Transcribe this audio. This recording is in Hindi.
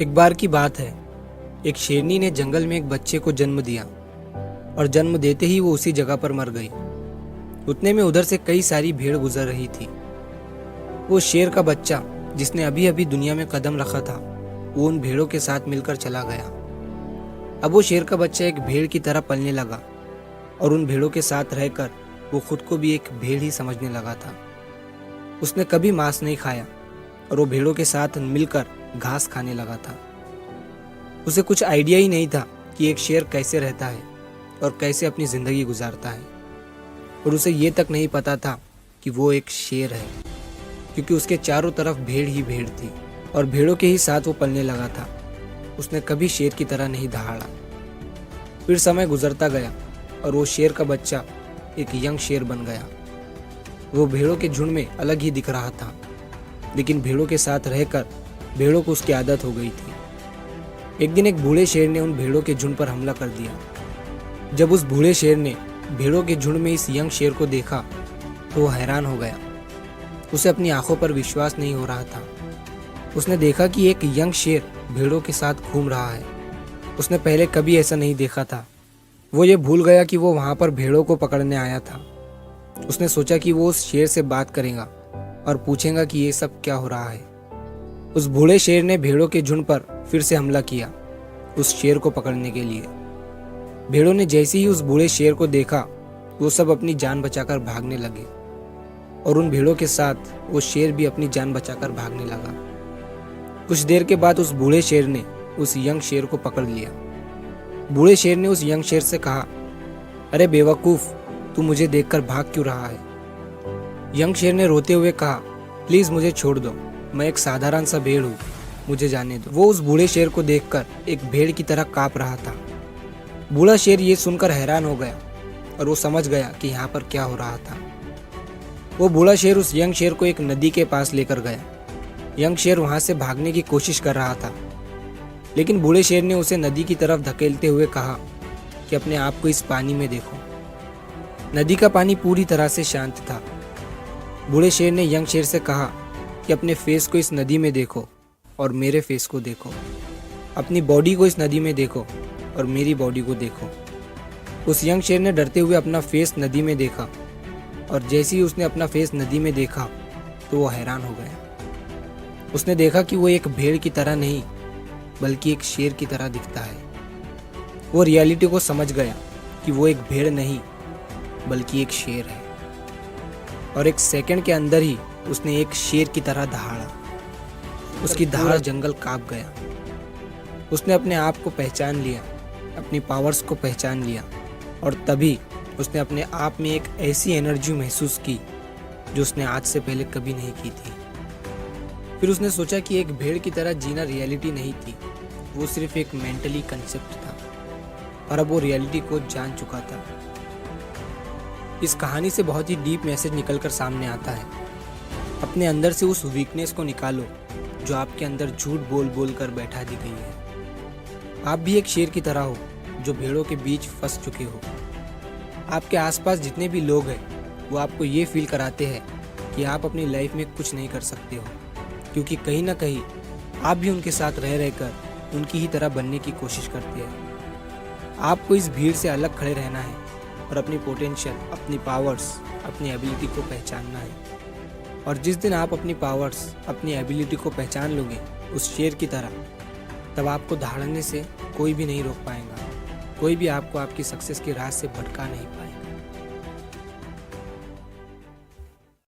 एक बार की बात है, एक शेरनी ने जंगल में एक बच्चे को जन्म दिया और जन्म देते ही वो उसी जगह पर मर गई। उतने में उधर से कई सारी भेड़ गुजर रही थी। वो शेर का बच्चा जिसने अभी अभी दुनिया में कदम रखा था, वो उन भेड़ों के साथ मिलकर चला गया। अब वो शेर का बच्चा एक भेड़ की तरह पलने लगा और उन भेड़ों के साथ रहकर वो खुद को भी एक भेड़ ही समझने लगा था। उसने कभी मांस नहीं खाया और वो भेड़ों के साथ मिलकर घास खाने लगा था। उसे कुछ आइडिया ही नहीं था कि एक शेर कैसे रहता है और कैसे अपनी जिंदगी गुजारता है, और उसे ये तक नहीं पता था कि वो एक शेर है, क्योंकि उसके चारों तरफ भेड़ ही भेड़ थी और भेड़ों के ही साथ वो पलने लगा था। उसने कभी शेर की तरह नहीं दहाड़ा। फिर समय गुजरता गया और वो शेर का बच्चा एक यंग शेर बन गया। वो भेड़ों के झुंड में अलग ही दिख रहा था, लेकिन भेड़ों के साथ रहकर भेड़ों को उसकी आदत हो गई थी। एक दिन एक बूढ़े शेर ने उन भेड़ों के झुंड पर हमला कर दिया। जब उस बूढ़े शेर ने भेड़ों के झुंड में इस यंग शेर को देखा तो वो हैरान हो गया। उसे अपनी आंखों पर विश्वास नहीं हो रहा था। उसने देखा कि एक यंग शेर भेड़ों के साथ घूम रहा है। उसने पहले कभी ऐसा नहीं देखा था। वो ये भूल गया कि वो वहां पर भेड़ों को पकड़ने आया था। उसने सोचा कि वो उस शेर से बात करेगा और पूछेगा कि ये सब क्या हो रहा है। उस बूढ़े शेर ने भेड़ों के झुंड पर फिर से हमला किया उस शेर को पकड़ने के लिए। भेड़ों ने जैसे ही उस बूढ़े शेर को देखा, वो सब अपनी जान बचाकर भागने लगे और उन भेड़ों के साथ वो शेर भी अपनी जान बचाकर भागने लगा। कुछ देर के बाद उस बूढ़े शेर ने उस यंग शेर को पकड़ लिया। बूढ़े शेर ने उस यंग शेर से कहा, अरे बेवकूफ, तू मुझे देखकर भाग क्यों रहा है? यंग शेर ने रोते हुए कहा, प्लीज मुझे छोड़ दो, मैं एक साधारण सा भेड़ हूँ, मुझे जाने दो। वो उस बूढ़े शेर को देखकर एक भेड़ की तरह कांप रहा था। बूढ़ा शेर ये सुनकर हैरान हो गया और वो समझ गया कि यहाँ पर क्या हो रहा था। वो बूढ़ा शेर उस यंग शेर को एक नदी के पास लेकर गया। यंग शेर वहां से भागने की कोशिश कर रहा था, लेकिन बूढ़े शेर ने उसे नदी की तरफ धकेलते हुए कहा कि अपने आप को इस पानी में देखो। नदी का पानी पूरी तरह से शांत था। बूढ़े शेर ने यंग शेर से कहा कि अपने फेस को इस नदी में देखो और मेरे फेस को देखो, अपनी बॉडी को इस नदी में देखो और मेरी बॉडी को देखो। उस यंग शेर ने डरते हुए अपना फेस नदी में देखा और जैसे ही उसने अपना फेस नदी में देखा तो वो हैरान हो गया। उसने देखा कि वो एक भेड़ की तरह नहीं बल्कि एक शेर की तरह दिखता है। वो रियलिटी को समझ गया कि वो एक भेड़ नहीं बल्कि एक शेर है, और एक सेकंड के अंदर ही उसने एक शेर की तरह दहाड़ा। उसकी दहाड़ जंगल कांप गया। उसने अपने आप को पहचान लिया, अपनी पावर्स को पहचान लिया, और तभी उसने अपने आप में एक ऐसी एनर्जी महसूस की जो उसने आज से पहले कभी नहीं की थी। फिर उसने सोचा कि एक भेड़ की तरह जीना रियलिटी नहीं थी, वो सिर्फ एक मेंटली कंसेप्ट था, और अब वो रियलिटी को जान चुका था। इस कहानी से बहुत ही डीप मैसेज निकलकर सामने आता है। अपने अंदर से उस वीकनेस को निकालो जो आपके अंदर झूठ बोल बोल कर बैठा दी गई है। आप भी एक शेर की तरह हो जो भेड़ों के बीच फंस चुके हो। आपके आसपास जितने भी लोग हैं वो आपको ये फील कराते हैं कि आप अपनी लाइफ में कुछ नहीं कर सकते हो, क्योंकि कहीं ना कहीं आप भी उनके साथ रह रहकर उनकी ही तरह बनने की कोशिश करते हैं। आपको इस भीड़ से अलग खड़े रहना है और अपनी पोटेंशियल, अपनी पावर्स, अपनी एबिलिटी को पहचानना है। और जिस दिन आप अपनी पावर्स, अपनी एबिलिटी को पहचान लोगे उस शेर की तरह, तब आपको दहाड़ने से कोई भी नहीं रोक पाएगा। कोई भी आपको आपकी सक्सेस की राह से भटका नहीं पाएगा।